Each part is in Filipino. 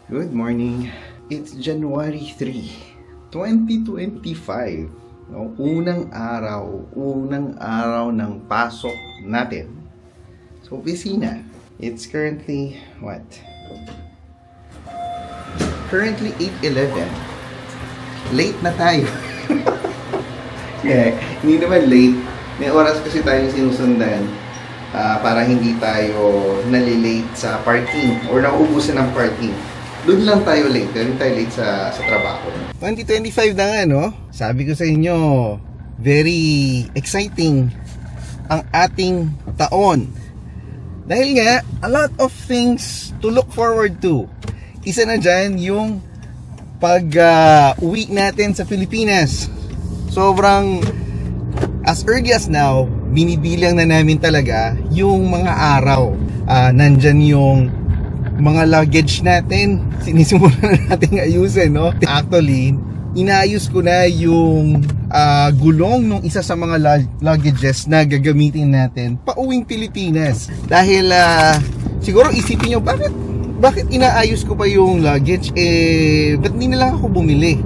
Good morning. It's January 3, 2025. No? Unang araw ng pasok natin sa opisina. It's currently, what? Currently 8:11. Late na tayo. Yeah, hindi naman late. May oras kasi tayong sinusundan para hindi tayo nalilate sa parking or nauubusan ng parking. Doon lang tayo late. Doon tayo late sa trabaho. 2025 na nga, no? Sabi ko sa inyo, very exciting ang ating taon. Dahil nga, a lot of things to look forward to. Isa na dyan yung pag-uwi natin sa Pilipinas. Sobrang, as early as now, binibilang na namin talaga yung mga araw. Nandyan yung mga luggage natin, sinisimulan na natin ayusin, no? Actually, inaayos ko na yung gulong ng isa sa mga luggages na gagamitin natin pauwing Pilipinas. Dahil siguro isipin nyo, bakit inaayos ko pa yung luggage? Ba't hindi na lang ako bumili?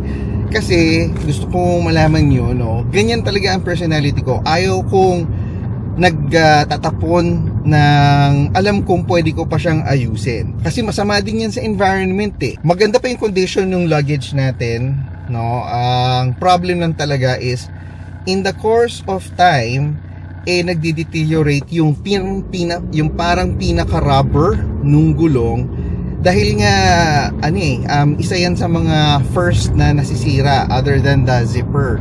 Kasi gusto kong malaman nyo, no? Ganyan talaga ang personality ko. Ayaw kong nagtatapon ng alam kong pwede ko pa siyang ayusin. Kasi masama din yan sa environment eh. Maganda pa yung condition ng luggage natin, no? Ang problem lang talaga is in the course of time nagde-deteriorate yung parang pinaka-rubber nung gulong dahil nga isa yan sa mga first na nasisira other than the zipper.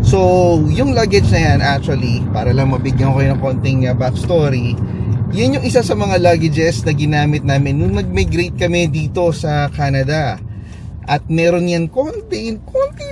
So, yung luggage na yan actually, para lang mabigyan ko kayo ng konting backstory, yun yung isa sa mga luggages na ginamit namin nung nag-migrate kami dito sa Canada. At meron yan konti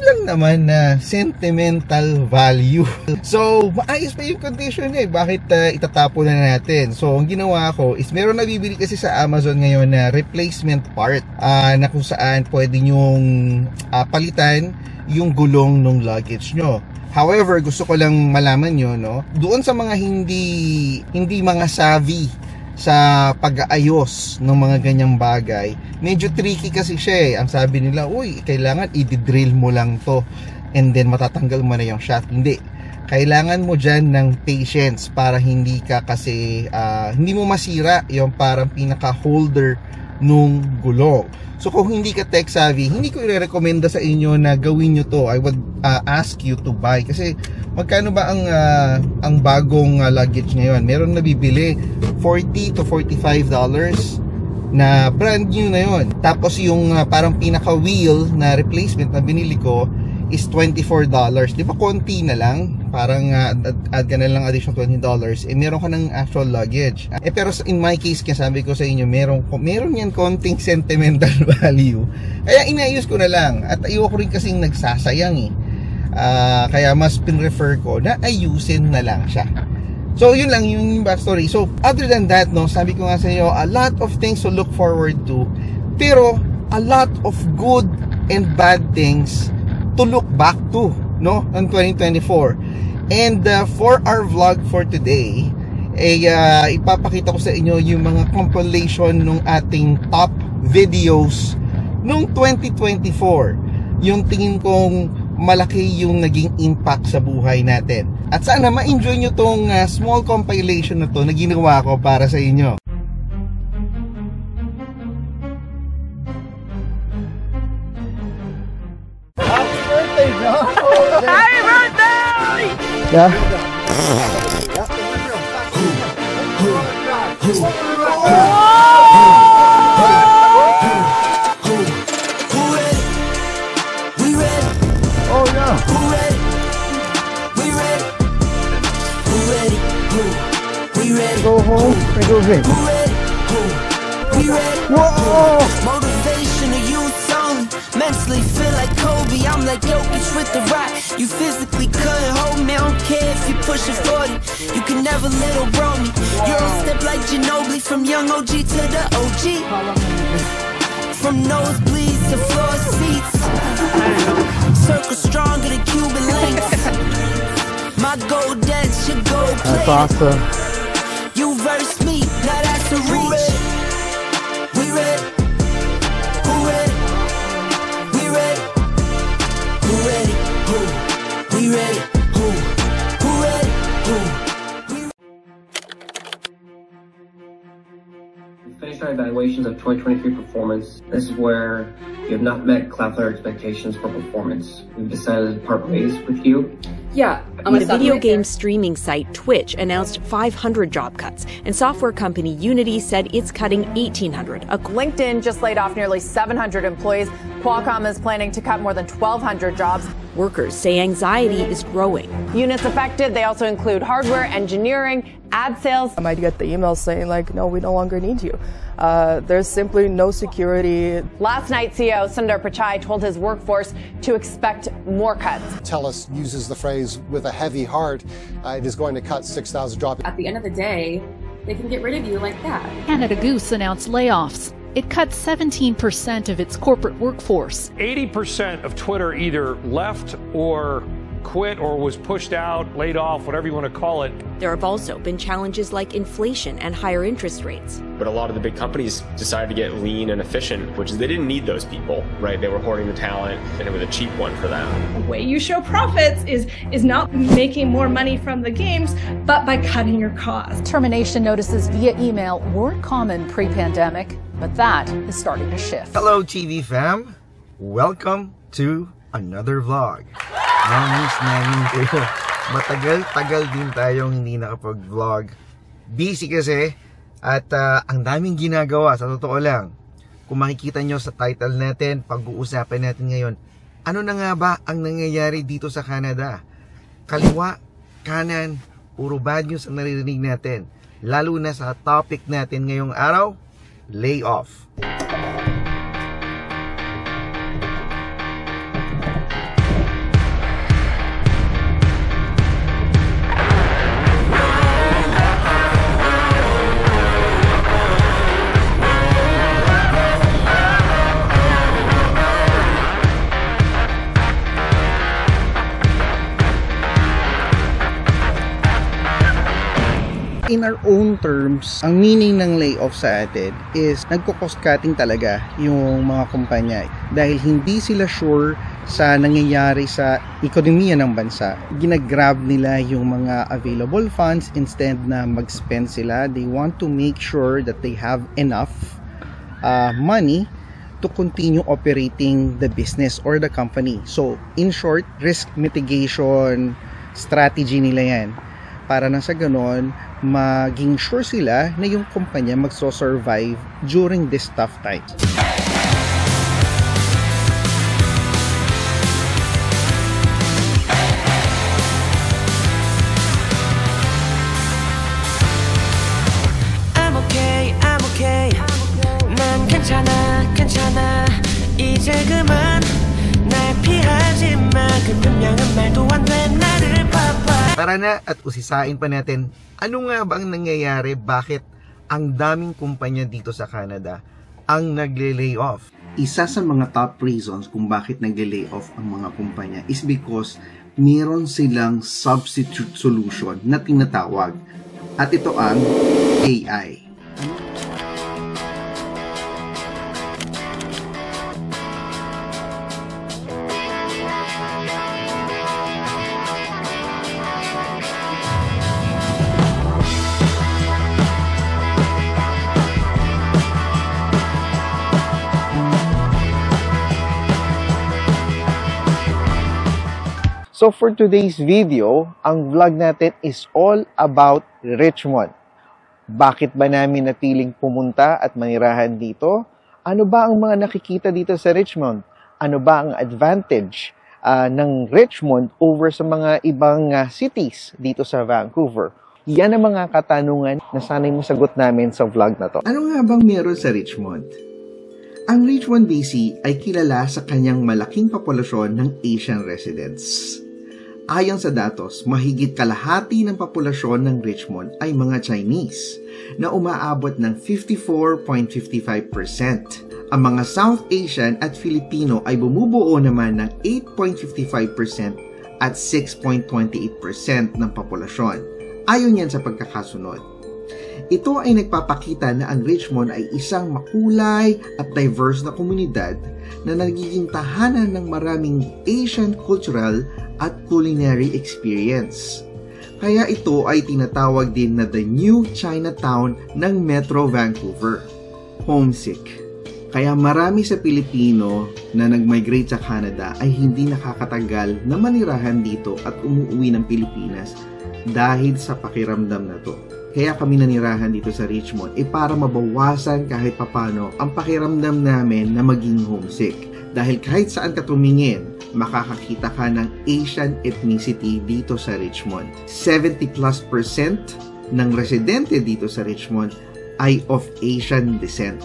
lang naman na sentimental value. So, maayos pa yung condition eh. Bakit itatapon na natin? So, ang ginawa ko is meron nabibili kasi sa Amazon ngayon na replacement part na kung saan pwede nyong palitan yung gulong ng luggage nyo. However, gusto ko lang malaman nyo, no? Doon sa mga hindi mga savvy sa pag-aayos ng mga ganyang bagay, medyo tricky kasi siya eh. Ang sabi nila, uy, kailangan i-drill mo lang to and then matatanggal mo na yung shaft. Hindi. Kailangan mo dyan ng patience para hindi ka kasi hindi mo masira yung parang pinaka-holder nung gulong. So kung hindi ka tech savvy, hindi ko i-recommenda sa inyo na gawin nyo to. I would ask you to buy. Kasi magkano ba ang bagong luggage ngayon? Meron nabibili $40 to $45 na brand new na yon. Tapos yung parang pinaka wheel na replacement na binili ko is $24. Di ba konti na lang? Parang add ka na lang additional $20. Meron ka ng actual luggage. Pero in my case, kaya sabi ko sa inyo, meron yan konting sentimental value. Kaya inaayos ko na lang. At ayoko rin kasing nagsasayang eh. Kaya mas pinrefer ko na ayusin na lang siya. So yun lang yung backstory. So other than that, no, sabi ko nga sa inyo, a lot of things to look forward to. Pero a lot of good and bad things to look back to, no, in 2024. And for our vlog for today, ipapakita ko sa inyo yung mga compilation ng ating top videos nung 2024. Yung tingin kong malaki yung naging impact sa buhay natin. At sana ma-enjoy nyo tong small compilation na to na ginawa ko para sa inyo. Happy birthday, bro! Happy birthday! Yeah. Oh yeah. Go home and go drink. Whoa! Motivation to youth only. Mentally feel like Kobe. I'm like Jokic with the rock. You physically couldn't hold me. I don't care if you pushing 40. You can never little bro me. You're a step like Ginobili. From young OG to the OG. From nosebleeds to floor seats. Circle stronger than Cuban links. My gold dance, your gold plate. That's awesome. You verse me, now that's a reach. We ready? Who evaluations of 2023 performance. This is where you have not met Cloudflare expectations for performance. We've decided to part ways with you. Yeah. The video game streaming site Twitch announced 500 job cuts, and software company Unity said it's cutting 1,800. LinkedIn just laid off nearly 700 employees. Qualcomm is planning to cut more than 1,200 jobs. Workers say anxiety is growing. Units affected, they also include hardware, engineering, ad sales. I might get the email saying like, no, we no longer need you. There's simply no security. Last night, CEO Sundar Pichai told his workforce to expect more cuts. TELUS uses the phrase with a heavy heart, it is going to cut 6,000 jobs. At the end of the day, they can get rid of you like that. Canada Goose announced layoffs. It cut 17% of its corporate workforce. 80% of Twitter either left or quit or was pushed out, laid off, whatever you want to call it. There have also been challenges like inflation and higher interest rates. But a lot of the big companies decided to get lean and efficient, which is they didn't need those people, right? They were hoarding the talent, and it was a cheap one for them. The way you show profits is not making more money from the games, but by cutting your costs. Termination notices via email weren't common pre-pandemic, but that is starting to shift. Hello TV fam! Welcome to another vlog. Namiss namin kayo. Matagal-tagal din tayong hindi nakapag-vlog. Busy kasi at ang daming ginagawa sa totoo lang. Kung makikita nyo sa title natin, pag-uusapan natin ngayon, ano na nga ba ang nangyayari dito sa Canada? Kaliwa, kanan, puro bad news ang naririnig natin. Lalo na sa topic natin ngayong araw, layoff. In our own terms, ang meaning ng layoff sa atin is nagko-cost cutting talaga yung mga kumpanya dahil hindi sila sure sa nangyayari sa ekonomiya ng bansa. Ginagrab nila yung mga available funds instead na mag-spend sila. They want to make sure that they have enough money to continue operating the business or the company. So, in short, risk mitigation strategy nila yan. Para na sa ganon, maging sure sila na yung kumpanya magso-survive during this tough times. I'm okay. 난 괜찮아. 이제 그만 날 피하지 마. 그 분명한 말도 안 돼 나를 봐봐. Tara na at usisain pa natin, ano nga ba ang nangyayari? Bakit ang daming kumpanya dito sa Canada ang nagle-layoff? Isa sa mga top reasons kung bakit nagle-layoff ang mga kumpanya is because meron silang substitute solution na tinatawag. At ito ang AI. So for today's video, ang vlog natin is all about Richmond. Bakit ba namin natiling pumunta at manirahan dito? Ano ba ang mga nakikita dito sa Richmond? Ano ba ang advantage ng Richmond over sa mga ibang cities dito sa Vancouver? Yan ang mga katanungan na sana'y masagot namin sa vlog na to. Ano nga bang meron sa Richmond? Ang Richmond, BC ay kilala sa kanyang malaking populasyon ng Asian residents. Ayon sa datos, mahigit kalahati ng populasyon ng Richmond ay mga Chinese na umaabot ng 54.55%. Ang mga South Asian at Filipino ay bumubuo naman ng 8.55% at 6.28% ng populasyon. Ayon yan sa pagkakasunod. Ito ay nagpapakita na ang Richmond ay isang makulay at diverse na komunidad na nagiging tahanan ng maraming Asian cultural at culinary experience. Kaya ito ay tinatawag din na the New Chinatown ng Metro Vancouver. homesick. Kaya marami sa Pilipino na nag-migrate sa Canada ay hindi nakakatagal na manirahan dito at umuwi ng Pilipinas dahil sa pakiramdam na to. Kaya kami nanirahan dito sa Richmond para mabawasan kahit papano ang pakiramdam namin na maging homesick. Dahil kahit saan ka tumingin, makakakita ka ng Asian ethnicity dito sa Richmond. 70+% ng residente dito sa Richmond ay of Asian descent.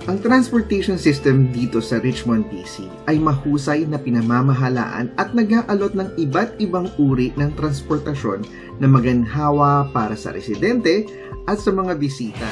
Ang transportation system dito sa Richmond, BC ay mahusay na pinamamahalaan at nag-aalot ng iba't ibang uri ng transportasyon na maganhawa para sa residente at sa mga bisita.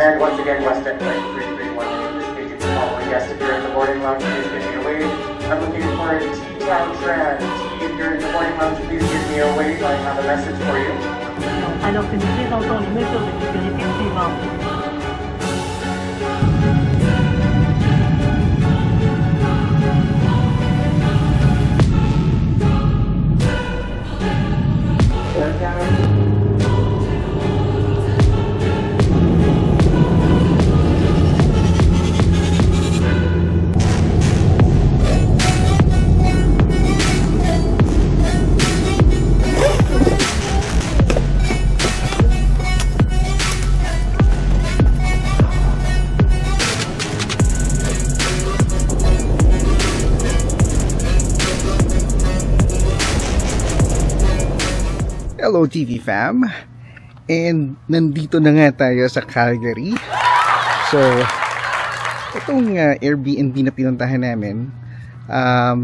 And once again, Western Flight 331 is staging the following guests. If you're in the boarding lounge, please give me a wave. I'm looking for T-Town Tran. T, if you're in the boarding lounge, please give me a wave. I have a message for you. Alors que nous présentons les mesures de sécurité suivantes. Hello TV fam, and nandito na nga tayo sa Calgary. So itong Airbnb na pinuntahan namin,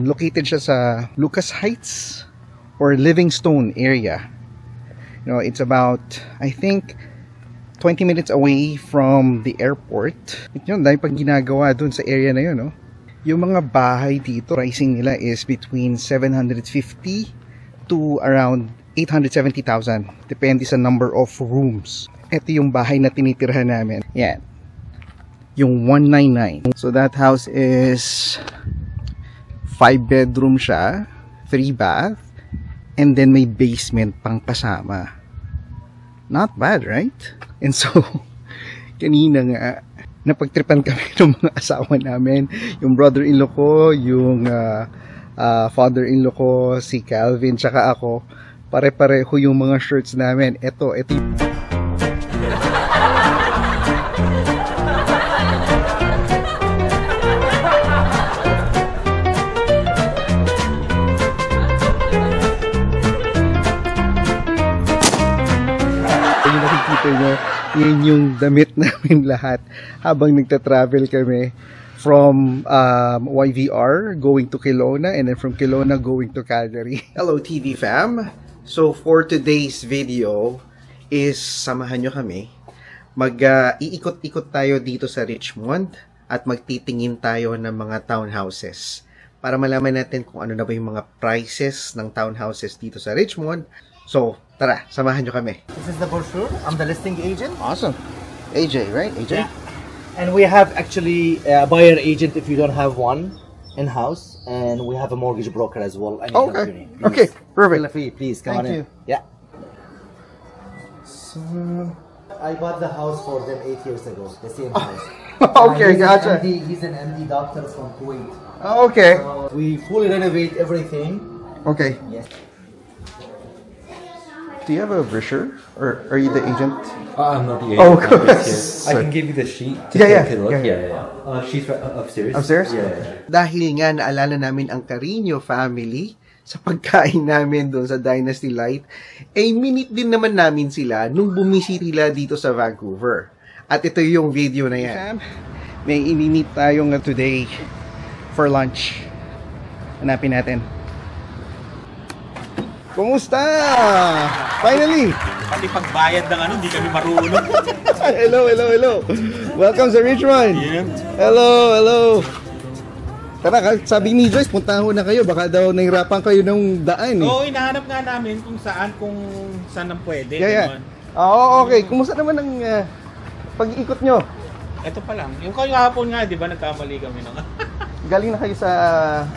located siya sa Lucas Heights or Livingstone area. You know, it's about, I think, 20 minutes away from the airport. Yun, dahil pag ginagawa dun sa area na yun, no? Yung mga bahay dito, pricing nila is between 750 to around 870,000. Depende sa number of rooms. Ito yung bahay na tinitirhan namin. Yan. Yung 199. So that house is 5 bedroom siya, 3 bath, and then may basement pang kasama. Not bad, right? And so, kanina nga, napagtripan kami ng mga asawa namin. Yung brother-in-law ko, yung father-in-law ko, si Calvin, tsaka ako. Pare-pareho yung mga shirts namin. Ito yung... Yung nakikita nyo, yun yung damit namin lahat habang nagta-travel kami from YVR going to Kelowna, and then from Kelowna going to Calgary. Hello TV fam! So for today's video is samahan nyo kami. Iikot-ikot tayo dito sa Richmond at magtitingin tayo ng mga townhouses para malaman natin kung ano na ba yung mga prices ng townhouses dito sa Richmond. So tara, samahan nyo kami. This is the brochure. I'm the listing agent. Awesome. AJ, right? AJ? Yeah. And we have actually a buyer agent if you don't have one in-house, and we have a mortgage broker as well. Okay. Okay, perfect. Feel free, please come on in. Yeah. So I bought the house for them 8 years ago. The same house. Okay, gotcha. He's an MD doctor from Kuwait. Okay. So we fully renovate everything. Okay. Yes. Do you have a brochure? Or are you the agent? I'm not the agent. Oh, I'm just here. I can give you the sheet to take a look. Yeah. She's upstairs. Upstairs? Yeah. Dahil nga naalala namin ang Carino family sa pagkain namin doon sa Dynasty Light, minute din naman namin sila nung bumisita dito sa Vancouver. At ito yung video na yan. May ini-meet tayong today for lunch. Hanapin natin. Kumusta? Finally! Pati pagbayad ng hindi kami marunong. Hello. Welcome sa Richmond. Yeah. Hello. Tara, sabi ni Joyce, puntahan ho na kayo. Baka daw nahirapan kayo ng daan. Oo, hinahanap nga namin kung saan ang pwede. Yeah. Okay. Kumusta naman ang pag-iikot nyo? Ito pa lang. Yung kahapon nga, di ba, nagkamali kami ng... Galing na kayo sa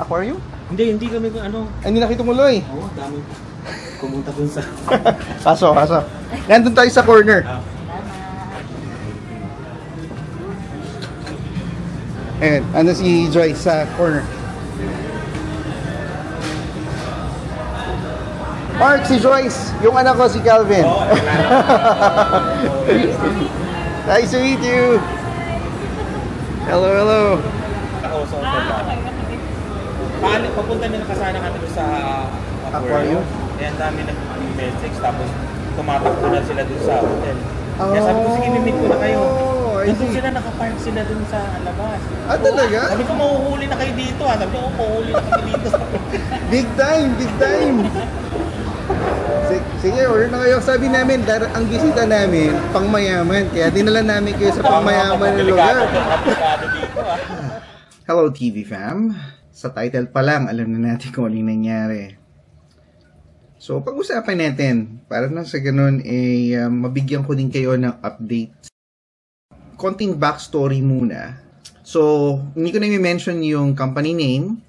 aquarium? Hindi kami Hindi na kayo tumuloy? Oo, dami pumunta dun sa... Kaso. Nandun tayo sa corner. Ayan, ano si Joyce sa corner. Mark, si Joyce. Yung anak ko, si Calvin. Nice to meet you. Hello. Papunta nila kasana natin sa aquarium. Kaya ang dami nag-message, tapos tumatakbo na sila dun sa hotel. Kaya sabi ko, sige, mimit ko na kayo. Nandun sila, nakapark sila dun sa labas. Talaga? Sabi ko, mahuhuli na kayo dito. Sabi ko, mahuhuli na kayo dito. Big time. Sige, order na kayo. Sabi namin, ang bisita namin, pangmayaman. Kaya dinala namin kayo sa pangmayaman na lugar. Hello, TV fam. Sa title pa lang, alam na natin kung ano yung nangyari. So, pag-usapan natin, para na sa ganun, mabigyan ko din kayo ng update. Konting backstory muna. So, hindi ko na i-mention yung company name,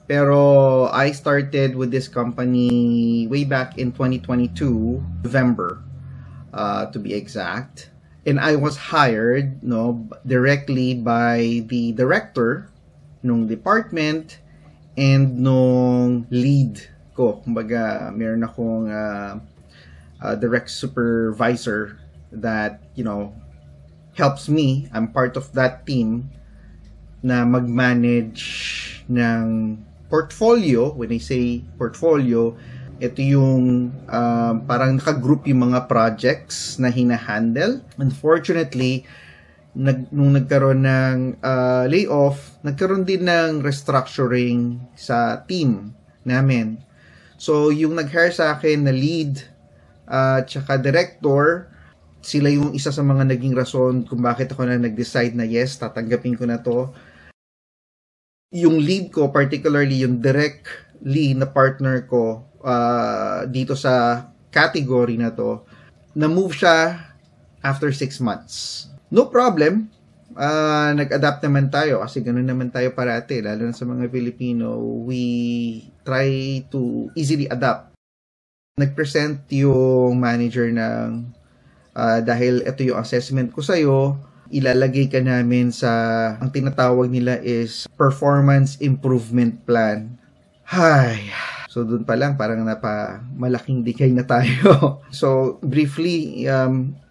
pero I started with this company way back in 2022, November, to be exact. And I was hired directly by the director nung department and nung lead ko. Kumbaga, meron akong direct supervisor that, helps me. I'm part of that team na mag-manage ng portfolio. When I say portfolio, ito yung parang naka-group yung mga projects na hina-handle. Unfortunately, nung nagkaroon ng layoff, nagkaroon din ng restructuring sa team namin. So, yung nag-hire sa akin na lead tsaka director, sila yung isa sa mga naging rason kung bakit ako na nag-decide na yes, tatanggapin ko na to. Yung lead ko, particularly yung direct lead na partner ko dito sa category na to, na-move siya after 6 months. No problem. Nag-adapt naman tayo kasi ganun naman tayo parati, lalo na sa mga Pilipino. We try to easily adapt. Nag-present yung manager ng dahil ito yung assessment ko sa'yo, ilalagay ka namin sa, ang tinatawag nila is performance improvement plan. Hay! So, dun pa lang, parang malaking decay na tayo. So, briefly,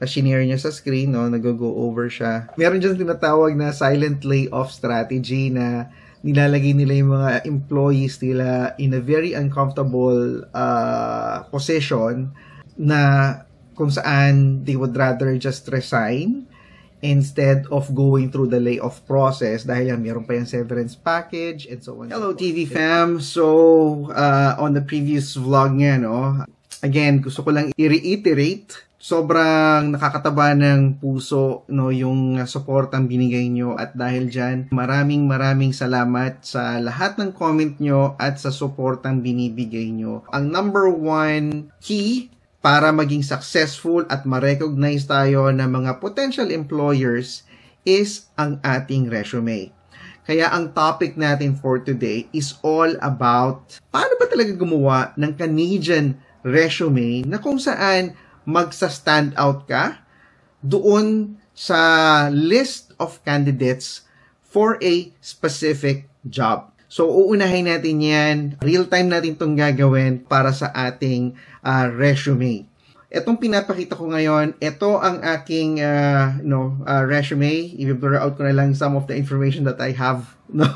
sinare niya sa screen, nag-go over siya. Meron dyan tinatawag na silent layoff strategy na nilalagay nila yung mga employees nila in a very uncomfortable position na kung saan they would rather just resign instead of going through the layoff process dahil meron pa yung severance package and so on. Hello TV fam. So, on the previous vlog nga, again, gusto ko lang i-reiterate, sobrang nakakataba ng puso, yung support ang binigay nyo at dahil dyan, maraming salamat sa lahat ng comment nyo at sa support ang binibigay nyo. Ang number one key para maging successful at ma-recognize tayo ng mga potential employers is ang ating resume. Kaya ang topic natin for today is all about paano ba talaga gumawa ng Canadian resume na kung saan magsa-stand out ka doon sa list of candidates for a specific job. So, uunahin natin yan. Real time natin itong gagawin para sa ating resume. Etong pinapakita ko ngayon, ito ang aking resume. I-blur out ko na lang some of the information that I have. No?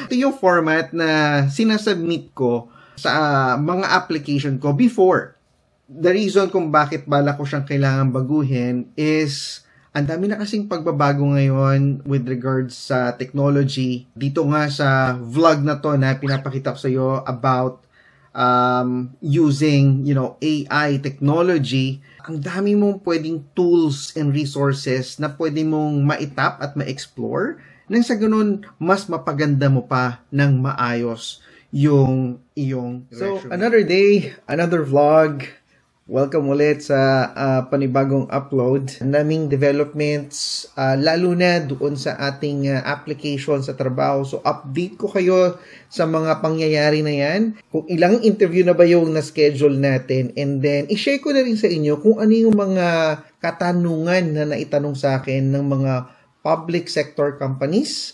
Ito yung format na sinasubmit ko sa mga application ko before. The reason kung bakit bala ko siyang kailangan baguhin is ang dami na kasing pagbabago ngayon with regards sa technology. Dito nga sa vlog na to na pinapakita ko sa iyo about using, AI technology, ang dami mong pwedeng tools and resources na pwede mong ma-tap at ma-explore nang sa ganun, mas mapaganda mo pa ng maayos yung iyong resume. So, another day, another vlog. Welcome ulit sa panibagong upload. Ang daming developments, lalo na doon sa ating application sa trabaho. So, update ko kayo sa mga pangyayari na yan. Kung ilang interview na ba yung na-schedule natin. And then, i-share ko na rin sa inyo kung ano yung mga katanungan na naitanong sa akin ng mga public sector companies.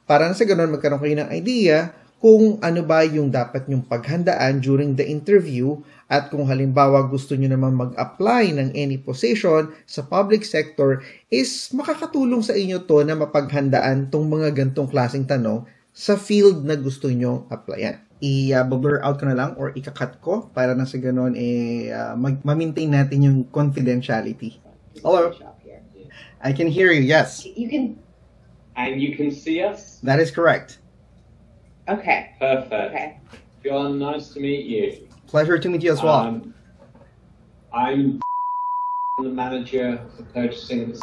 Para na sa ganun, magkaroon kayo ng idea kung ano ba yung dapat yung paghandaan during the interview. At kung halimbawa gusto nyo naman mag-apply ng any position sa public sector, is makakatulong sa inyo to na mapaghandaan tong mga gantong klaseng tanong sa field na gusto nyo applyan. I-blur out ko na lang or ikakat ko para na sa ganon ma-maintain natin yung confidentiality. Hello? I can hear you, yes. And you can see us? That is correct. Okay. Perfect. Okay. John, nice to meet you. Pleasure to meet you as well. I'm the manager for purchasing.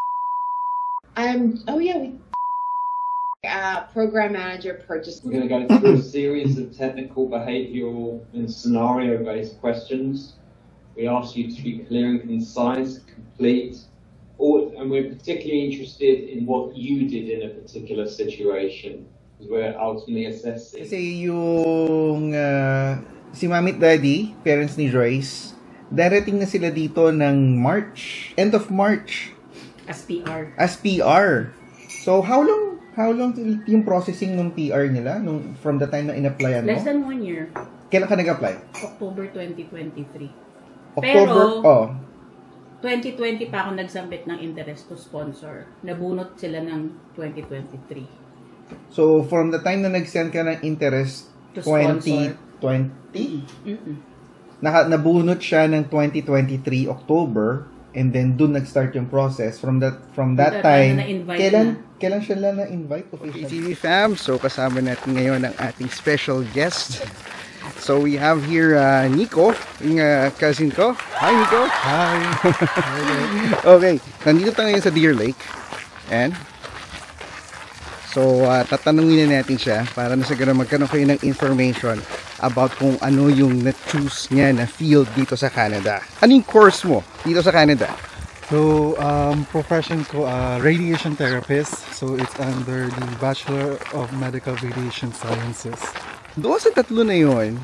Program manager purchasing. We're going to go through a series of technical, behavioral, and scenario-based questions. We ask you to be clear and concise, complete, and we're particularly interested in what you did in a particular situation, because we're ultimately assessing. Kasi yung si Mami at Daddy, parents ni Joyce, darating na sila dito ng March, end of March. As PR. As PR. So, how long yung processing ng PR nila from the time na in-applyan mo? Less than 1 year. Kailan ka nag-apply? October 2023. October, Pero, 2020 pa ako nagsubmit ng interest to sponsor. Nabunot sila ng 2023. So, from the time na nag-send ka ng interest, to sponsor. 2020? Nabunot siya ng 2023 October, and then dun nag-start yung process. From that time, kailan siya lang na-invite officially? TV fam, so kasama natin ngayon ang ating special guest. So we have here Nico, yung cousin ko. Hi Nico! Hi! Okay, nandito tayo ngayon sa Deer Lake. And so tatanungin na natin siya para na sa ganun magkaroon kayo ng information about kung ano yung na-choose niya na field dito sa Canada. Ano yung course mo dito sa Canada? So, profession ko, radiation therapist. So, it's under the Bachelor of Medical Radiation Sciences. Doon sa tatlo na yun,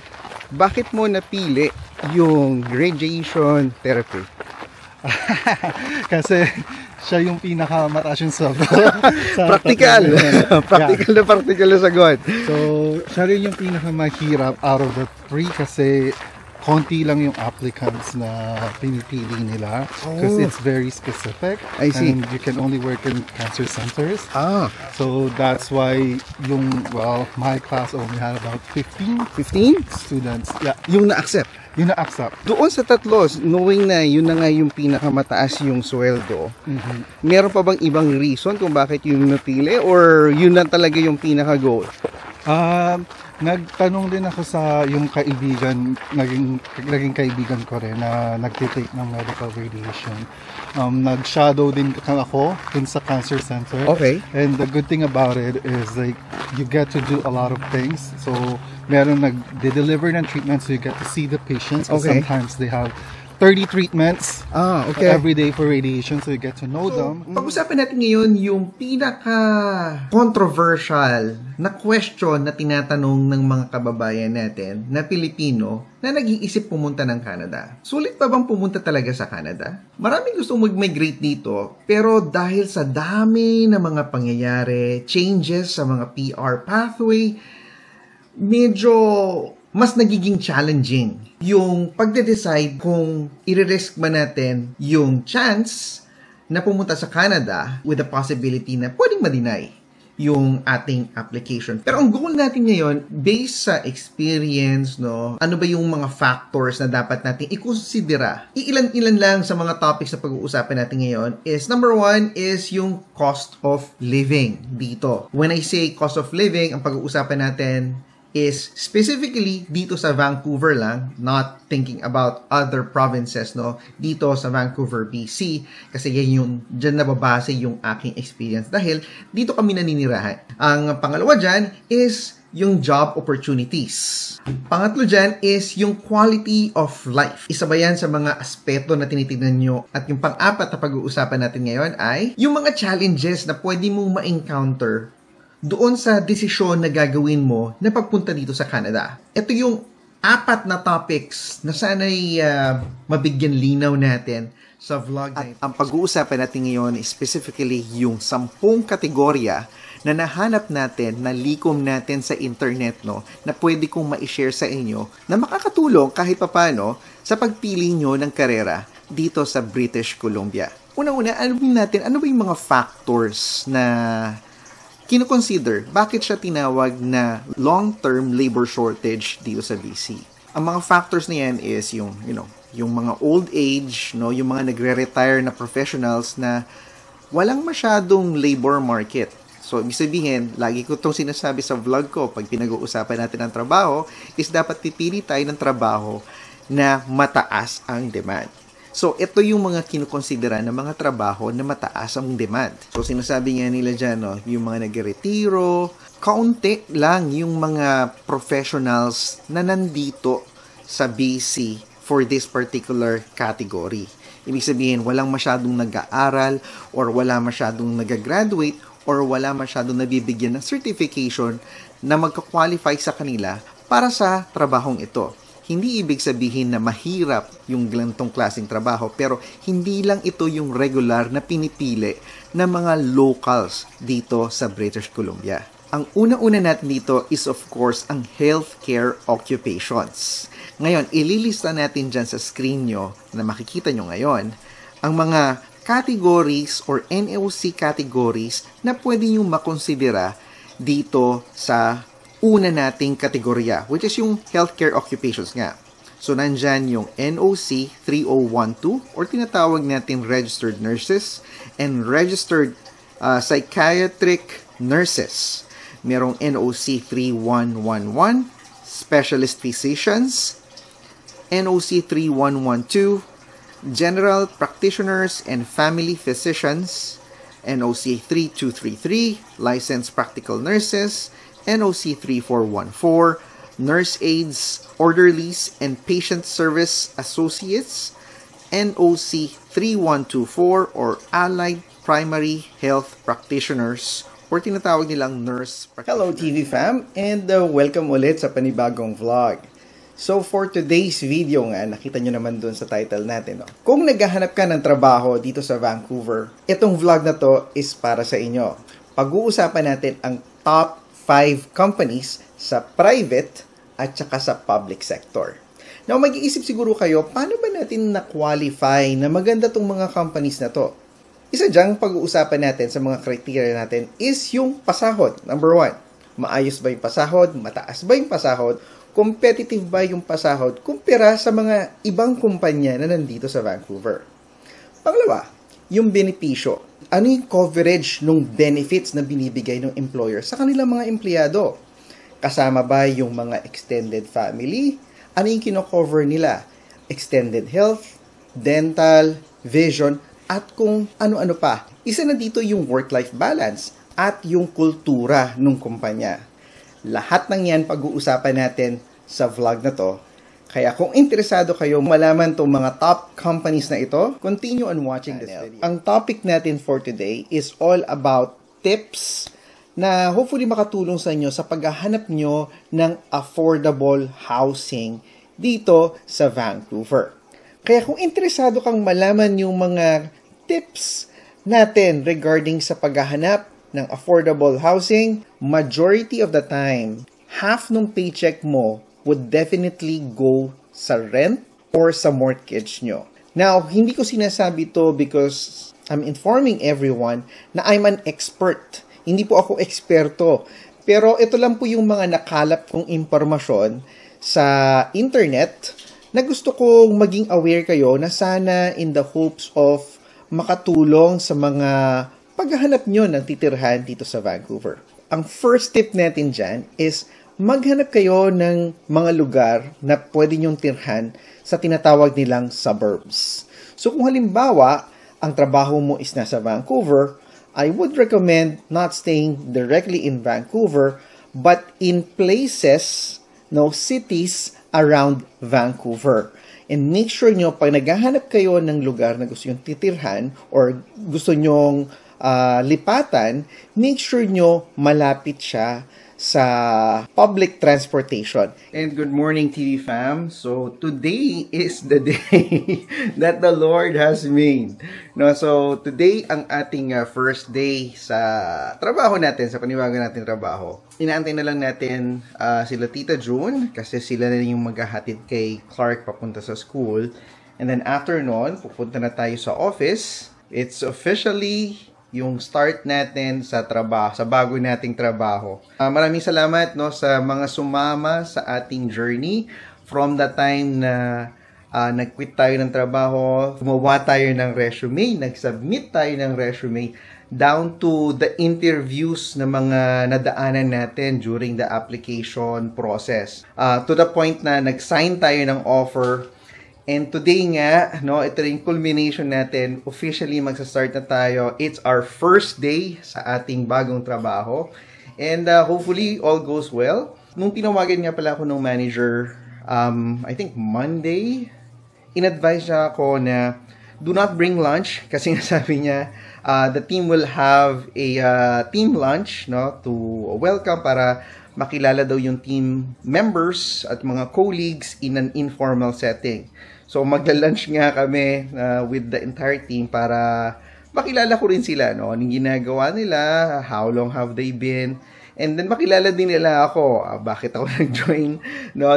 bakit mo napili yung radiation therapy? Kasi siya yung pinakamataas yung sa practical. Practical na sagot. So, siya rin yung pinakamahirap out of the three kasi konti lang yung applicants na pinipili nila because it's very specific. I see. And you can only work in cancer centers. So that's why my class only had about 15 students. Yeah. Yung na-accept? Yung na-accept. Doon sa tatlo, knowing na yun na nga yung pinakamataas yung sweldo, meron pa bang ibang reason kung bakit yun napili or yun na talaga yung pinaka-goal? Nagtanong din ako sa yung kaibigan, naging kaibigan ko rin na nagtitake ng medical radiation. Nag-shadow din ako dun sa cancer center. Okay. And the good thing about it is like you get to do a lot of things. So, meron nag-deliver ng treatment so you get to see the patients. Okay. Sometimes they have 30 treatments every day for radiation so you get to know them. Pag-usapan natin ngayon yung pinaka-controversial na question na tinatanong ng mga kababayan natin na Pilipino na nag-iisip pumunta ng Canada. Sulit pa bang pumunta talaga sa Canada? Maraming gustong mag-migrate dito pero dahil sa dami ng mga pangyayari, changes sa mga PR pathway, medyo mas nagiging challenging yung pagde-decide kung i-risk ba natin yung chance na pumunta sa Canada with the possibility na pwedeng ma-deny yung ating application. Pero ang goal natin ngayon, based sa experience, no, ano ba yung mga factors na dapat natin i-considera? Iilan-ilan lang sa mga topics na pag-uusapan natin ngayon is, number 1 is yung cost of living dito. When I say cost of living, ang pag-uusapan natin is specifically dito sa Vancouver lang, not thinking about other provinces, no? Dito sa Vancouver, BC, kasi yan yung, dyan nababase yung aking experience dahil dito kami naninirahan. Ang pangalawa dyan is yung job opportunities. Pangatlo dyan is yung quality of life. Isa ba yan sa mga aspeto na tinitignan nyo? At yung pang-apat na pag-uusapan natin ngayon ay yung mga challenges na pwede mong ma-encounter doon sa desisyon na gagawin mo na pagpunta dito sa Canada. Ito yung 4 na topics na sana'y mabigyan linaw natin sa vlog na ito. At ang pag-uusapan natin ngayon is specifically yung 10 kategorya na nahanap natin, na likom natin sa internet, no, na pwede kong ma-share sa inyo na makakatulong kahit papano sa pagpili nyo ng karera dito sa British Columbia. Una-una, ano ba yung mga factors na kino-consider bakit siya tinawag na long-term labor shortage dito sa BC. Ang mga factors na yan is yung mga old age, no, yung mga nagre-retire na professionals na walang masyadong labor market. So, ibig sabihin, lagi ko itong sinasabi sa vlog ko, pag pinag-uusapan natin ang trabaho, is dapat pipili tayo ng trabaho na mataas ang demand. So, ito yung mga kinukonsidera na mga trabaho na mataas ang demand. So, sinasabi nga nila dyan, no, yung mga nagre-retiro, kaunti lang yung mga professionals na nandito sa BC for this particular category. Ibig sabihin, walang masyadong nag-aaral or wala masyadong nag-graduate or wala masyadong nabibigyan ng certification na magka-qualify sa kanila para sa trabahong ito. Hindi ibig sabihin na mahirap yung ganitong klaseng trabaho, pero hindi lang ito yung regular na pinipili ng mga locals dito sa British Columbia. Ang una-una natin dito is of course ang healthcare occupations. Ngayon, ililista natin dyan sa screen nyo na makikita nyo ngayon ang mga categories or NOC categories na pwede nyo makonsidera dito sa una nating kategorya, which is yung healthcare occupations nga. So, nandyan yung NOC 3012 or tinatawag natin registered nurses and registered psychiatric nurses. Merong NOC 3111, specialist physicians, NOC 3112, general practitioners and family physicians, NOC 3233, licensed practical nurses, NOC 3414, nurse aides, orderlies, and patient service associates, NOC 3124, or allied primary health practitioners, or tinatawag nilang nurse practitioners. Hello TV fam, and welcome ulit sa panibagong vlog. So for today's video nga, nakita nyo naman dun sa title natin, no? Kung naghahanap ka ng trabaho dito sa Vancouver, itong vlog na to is para sa inyo. Pag-uusapan natin ang top 5 companies sa private at saka sa public sector. Now, mag-iisip siguro kayo, paano ba natin na-qualify na maganda tong mga companies na to? Isa dyang pag-uusapan natin sa mga criteria natin is yung pasahod. Number 1, maayos ba yung pasahod? Mataas ba yung pasahod? Competitive ba yung pasahod kumpara sa mga ibang kumpanya na nandito sa Vancouver? Pangalawa, yung benepisyo. Ano yung coverage ng benefits na binibigay ng employer sa kanilang mga empleyado? Kasama ba yung mga extended family? Ano yung kino-cover nila? Extended health, dental, vision, at kung ano-ano pa. Isa na dito yung work-life balance at yung kultura ng kumpanya. Lahat ng yan pag-uusapan natin sa vlog na to. Kaya kung interesado kayo malaman itong mga top companies na ito, continue on watching this video. Ang topic natin for today is all about tips na hopefully makatulong sa inyo sa paghahanap nyo ng affordable housing dito sa Vancouver. Kaya kung interesado kang malaman yung mga tips natin regarding sa paghahanap ng affordable housing, majority of the time, half ng paycheck mo would definitely go sa rent or sa mortgage nyo. Now, hindi ko sinasabi to because I'm informing everyone na I'm an expert. Hindi po ako eksperto. Pero ito lang po yung mga nakalap kong impormasyon sa internet na gusto kong maging aware kayo na sana in the hopes of makatulong sa mga paghahanap nyo ng titirhan dito sa Vancouver. Ang first tip natin dyan is maghanap kayo ng mga lugar na pwede nyong tirhan sa tinatawag nilang suburbs. So kung halimbawa, ang trabaho mo is nasa Vancouver, I would recommend not staying directly in Vancouver, but in places, cities around Vancouver. And make sure nyo, pag naghahanap kayo ng lugar na gusto nyong titirhan or gusto nyong lipatan, make sure nyo malapit siya sa public transportation. And good morning, TV fam. So today is the day that the Lord has made. So today ang ating first day sa trabaho natin, sa paniwago natin trabaho. Inaantay na lang natin sila Tita June kasi sila na yung maghahatid kay Clark papunta sa school. And then after nun, pupunta na tayo sa office. It's officially yung start natin sa trabaho, sa bago nating trabaho. Maraming salamat sa mga sumama sa ating journey from the time na nag-quit tayo ng trabaho, gumawa tayo ng resume, nag-submit tayo ng resume, down to the interviews na mga nadaanan natin during the application process. To the point na nag-sign tayo ng offer. And today nga, ito yung culmination natin. Officially, magsa-start na tayo. It's our first day sa ating bagong trabaho. And hopefully, all goes well. Nung tinawagan nga pala ako ng manager, I think Monday, in-advise niya ako na do not bring lunch. Kasi nga sabi niya, the team will have a team lunch to welcome para makilala daw yung team members at mga colleagues in an informal setting. So magla-lunch nga kami with the entire team para makilala ko rin sila, anong ginagawa nila, how long have they been, and then makilala din nila ako, bakit ako nag-join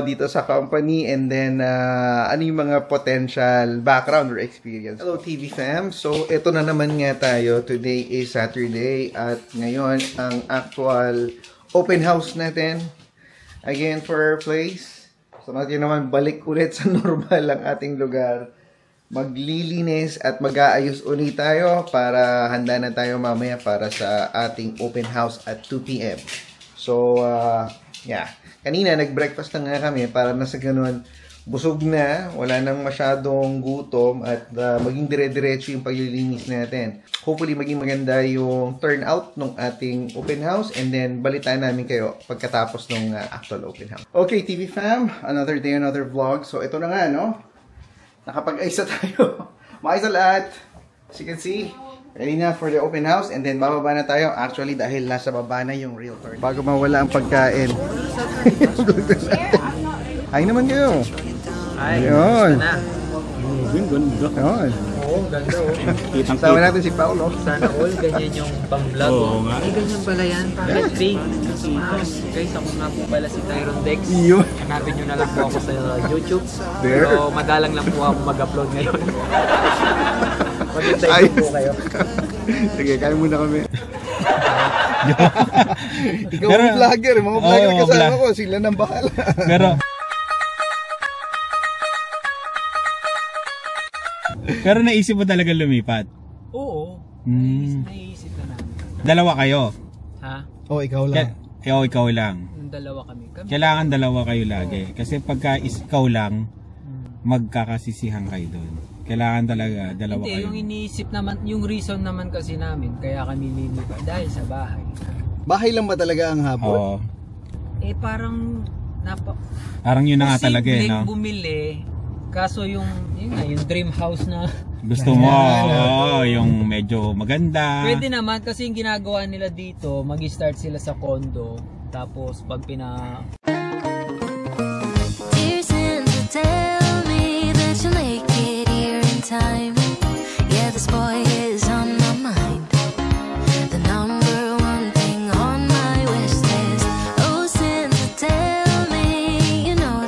dito sa company, and then ano yung mga potential background or experience. Hello TV fam, so ito na naman nga tayo. Today is Saturday at ngayon ang actual open house natin again for our place. So natin naman balik ulit sa normal ang ating lugar. Maglilinis at mag-aayos ulit tayo para handa na tayo mamaya para sa ating open house at 2 p.m. So, yeah. Kanina nag-breakfast na nga kami para na sa ganun busog na, wala nang masyadong gutom at maging dire-diretso yung paglilinis natin. Hopefully maging maganda yung turnout ng ating open house and then balitaan namin kayo pagkatapos ng actual open house. Okay, TV fam, another day, another vlog. So ito na nga, nakapag-ayos na tayo. Maayos na lahat. As you can see, ready na for the open house and then bababa na tayo. Actually, dahil nasa baba na yung real turn. Bago mawala ang pagkain. Ay naman kayo. Ay, ayun. Na. Ganda. Ayun. Oo, ganda Sama natin si Paolo. Sana all, ganyan yung pang-vlog. Oo nga. Ay, ganyan pala yan. Packet free. Guys, ako nga po pala si Tyron Dex. Yun. Hanapin nyo na lang po ako sa YouTube. There. Pero madalang lang po ako mag-upload ngayon. Magintay po kayo. Sige, kain muna kami. Ikaw ang vlogger. Mga vlogger kasama ko. Sila nang bahala. Pero naisip mo talaga lumipat? Oo. Naisip na namin. Dalawa kayo? Ha? O, ikaw lang. Ikaw lang. Dalawa kami. Kailangan dalawa kayo lagi. Kasi pagka ikaw lang, magkakasisihan kayo doon. Kailangan talaga dalawa kayo. Hindi, yung iniisip naman, yung reason naman kasi namin, kaya kami lilipat dahil sa bahay. Bahay lang ba talaga ang habol? Oo. Parang parang yun na nga talaga no? Bumili. Kaso yung dream house na gusto mo, yung medyo maganda. Pwede naman kasi yung ginagawa nila dito, mag-start sila sa condo. Tapos pag Dear Santa, tell me that you'll make it here in time. Yeah, this boy is on my mind. The number one thing on my wish list. Oh, Santa, tell me you know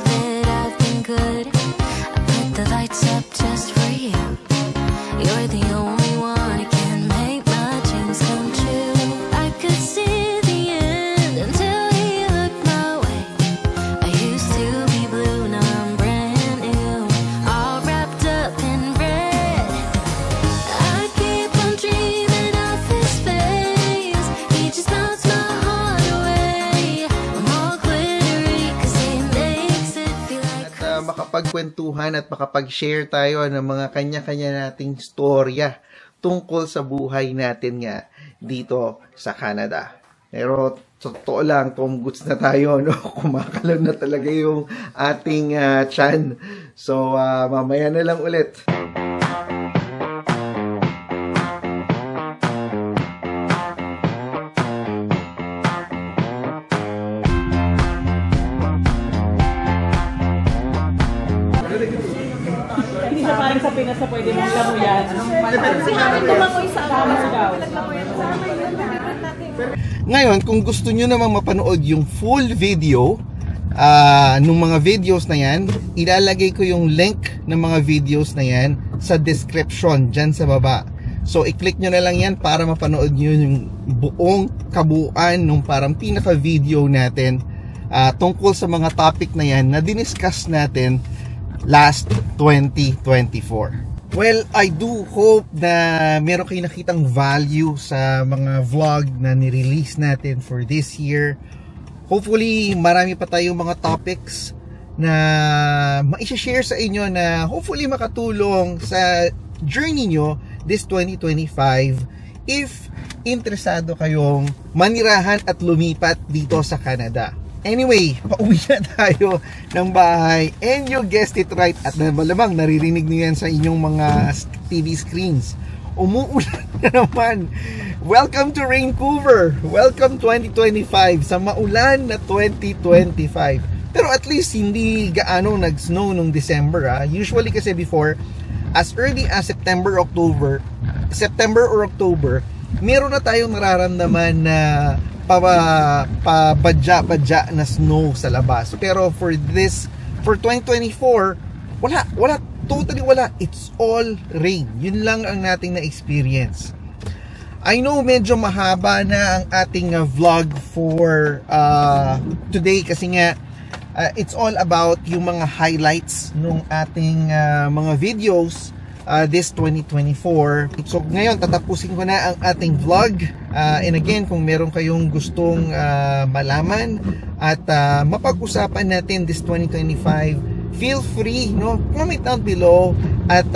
makapagkwentuhan at makapag-share tayo ng mga kanya-kanya nating storya tungkol sa buhay natin nga dito sa Canada. Pero totoo lang, Tom Goods na tayo, no? Kumakalaw na talaga yung ating tiyan. So, mamaya na lang ulit. Hindi siya parang sa Pinas na pwede mong lamuyan. Si Harin lumangoy sa Summer daw. Ngayon, kung gusto nyo namang mapanood yung full video nung mga videos na yan, ilalagay ko yung link ng mga videos na yan sa description dyan sa baba. So, i-click nyo na lang yan para mapanood nyo yung buong kabuuan nung parang pinaka-video natin tungkol sa mga topic na yan na diniscuss natin last 2024. Well, I do hope na meron kayo nakitang value sa mga vlog na nirelease natin for this year. Hopefully, marami pa tayong mga topics na ma-share sa inyo na hopefully makatulong sa journey nyo this 2025 if interesado kayong manirahan at lumipat dito sa Canada. Anyway, pauwi na tayo ng bahay and you guessed it right at malamang naririnig niyo yan sa inyong mga TV screens. Umuulan na naman. Welcome to Vancouver. Welcome 2025 sa maulan na 2025. Pero at least hindi gaano nag-snow nung December. Usually kasi before, as early as September or October, meron na tayong nararamdaman na pabadya-badya na snow sa labas. Pero for 2024, wala, totally wala. It's all rain. Yun lang ang nating na-experience. I know medyo mahaba na ang ating vlog for today kasi nga it's all about yung mga highlights nung ating mga videos this 2024. So ngayon tatapusin ko na ang ating vlog and again kung meron kayong gustong malaman at mapag-usapan natin this 2025, feel free, no, comment down below at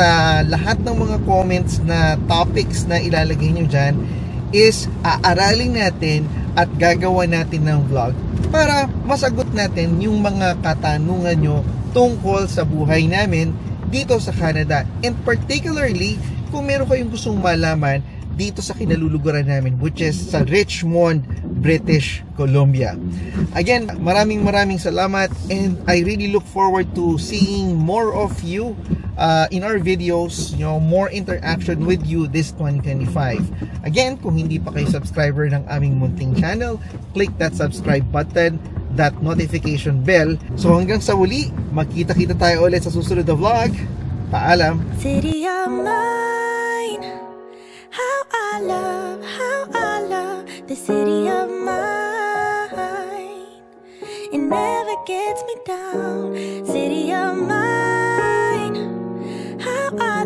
lahat ng mga comments na topics na ilalagay nyo dyan is aaralin natin at gagawa natin ng vlog para masagot natin yung mga katanungan nyo tungkol sa buhay namin dito sa Canada, and particularly kung meron kayong gustong malaman dito sa kinaluluguran namin, which is sa Richmond, British Columbia. Again, maraming salamat and I really look forward to seeing more of you in our videos, you know, more interaction with you this 2025. Again, kung hindi pa kayo subscriber ng aming munting channel, click that subscribe button, that notification bell. So hanggang sa uli, magkita-kita tayo ulit sa susunod na vlog. Paalam! City of mine, how I love the city of mine. It never gets me down. City of mine, how I